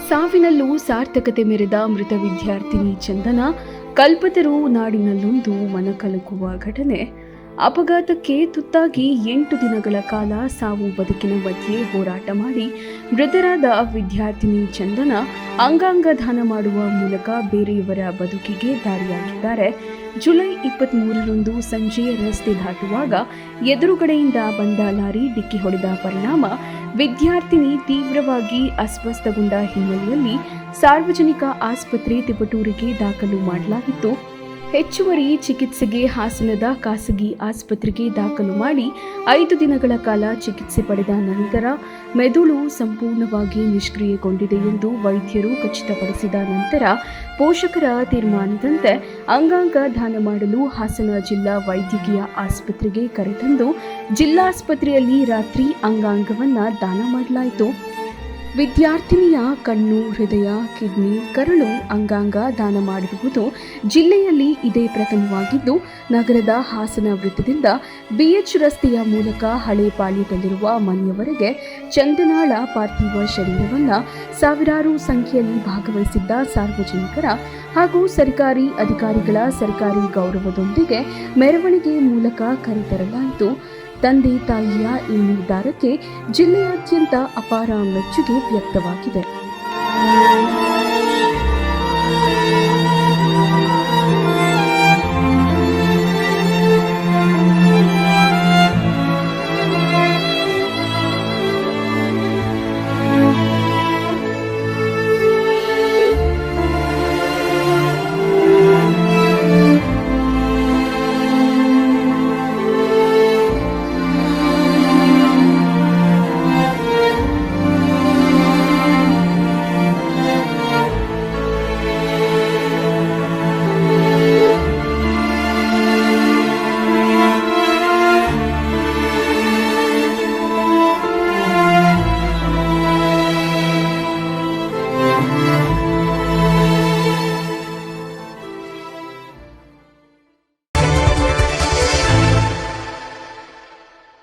ಸಾವಿನಲ್ಲೂ ಸಾರ್ಥಕತೆ ಮೆರೆದ ಮೃತ ವಿದ್ಯಾರ್ಥಿನಿ ಚಂದನ ಕಲ್ಪತರು ನಾಡಿನಲ್ಲೊಂದು ಮನಕಲಕುವ ಘಟನೆ. ಅಪಘಾತಕ್ಕೆ ತುತ್ತಾಗಿ 8 ದಿನಗಳ ಕಾಲ ಸಾವು ಬದುಕಿನ ಮಧ್ಯೆ ಹೋರಾಟ ಮಾಡಿ ಮೃತರಾದ ವಿದ್ಯಾರ್ಥಿನಿ ಚಂದನ ಅಂಗಾಂಗ ದಾನ ಮಾಡುವ ಮೂಲಕ ಬೇರೆಯವರ ಬದುಕಿಗೆ ದಾರಿಯಾಗಿದ್ದಾರೆ. ಜುಲೈ 23ರಂದು ಸಂಜೆ ರಸ್ತೆ ದಾಟುವಾಗ ಎದುರುಗಡೆಯಿಂದ ಬಂದ ಲಾರಿ ಡಿಕ್ಕಿ ಹೊಡೆದ ಪರಿಣಾಮ ವಿದ್ಯಾರ್ಥಿನಿ ತೀವ್ರವಾಗಿ ಅಸ್ವಸ್ಥಗೊಂಡ ಹಿನ್ನೆಲೆಯಲ್ಲಿ ಸಾರ್ವಜನಿಕ ಆಸ್ಪತ್ರೆ ತಿಪಟೂರಿಗೆ ದಾಖಲು ಮಾಡಲಾಗಿತ್ತು. ಹೆಚ್ಚುವರಿ ಚಿಕಿತ್ಸೆಗೆ ಹಾಸನದ ಖಾಸಗಿ ಆಸ್ಪತ್ರೆಗೆ ದಾಖಲು ಮಾಡಿ 5 ದಿನಗಳ ಕಾಲ ಚಿಕಿತ್ಸೆ ಪಡೆದ ನಂತರ ಮೆದುಳು ಸಂಪೂರ್ಣವಾಗಿ ನಿಷ್ಕ್ರಿಯಗೊಂಡಿದೆ ಎಂದು ವೈದ್ಯರು ಖಚಿತಪಡಿಸಿದ ನಂತರ ಪೋಷಕರ ತೀರ್ಮಾನದಂತೆ ಅಂಗಾಂಗ ದಾನ ಮಾಡಲು ಹಾಸನ ಜಿಲ್ಲಾ ವೈದ್ಯಕೀಯ ಆಸ್ಪತ್ರೆಗೆ ಕರೆತಂದು ಜಿಲ್ಲಾಸ್ಪತ್ರೆಯಲ್ಲಿ ರಾತ್ರಿ ಅಂಗಾಂಗವನ್ನು ದಾನ ಮಾಡಲಾಯಿತು. ವಿದ್ಯಾರ್ಥಿನಿಯ ಕಣ್ಣು, ಹೃದಯ, ಕಿಡ್ನಿ, ಕರಳು ಅಂಗಾಂಗ ದಾನ ಮಾಡಿರುವುದು ಜಿಲ್ಲೆಯಲ್ಲಿ ಇದೇ ಪ್ರಥಮವಾಗಿದ್ದು, ನಗರದ ಹಾಸನ ವೃತ್ತದಿಂದ ಬಿಎಚ್ ರಸ್ತೆಯ ಮೂಲಕ ಹಳೆ ಪಾಳ್ಯದಲ್ಲಿರುವ ಮನೆಯವರೆಗೆ ಚಂದನಾಳ ಪಾರ್ಥಿವ ಶರೀರವನ್ನು ಸಾವಿರಾರು ಸಂಖ್ಯೆಯಲ್ಲಿ ಭಾಗವಹಿಸಿದ್ದ ಸಾರ್ವಜನಿಕರ ಹಾಗೂ ಸರ್ಕಾರಿ ಅಧಿಕಾರಿಗಳ ಸರ್ಕಾರಿ ಗೌರವದೊಂದಿಗೆ ಮೆರವಣಿಗೆ ಮೂಲಕ ಕರೆತರಲಾಯಿತು. ತಂದೆ ತಾಯಿಯ ಈ ನಿರ್ಧಾರಕ್ಕೆ ಜಿಲ್ಲೆಯಾದ್ಯಂತ ಅಪಾರ ಮೆಚ್ಚುಗೆ ವ್ಯಕ್ತವಾಗಿದೆ.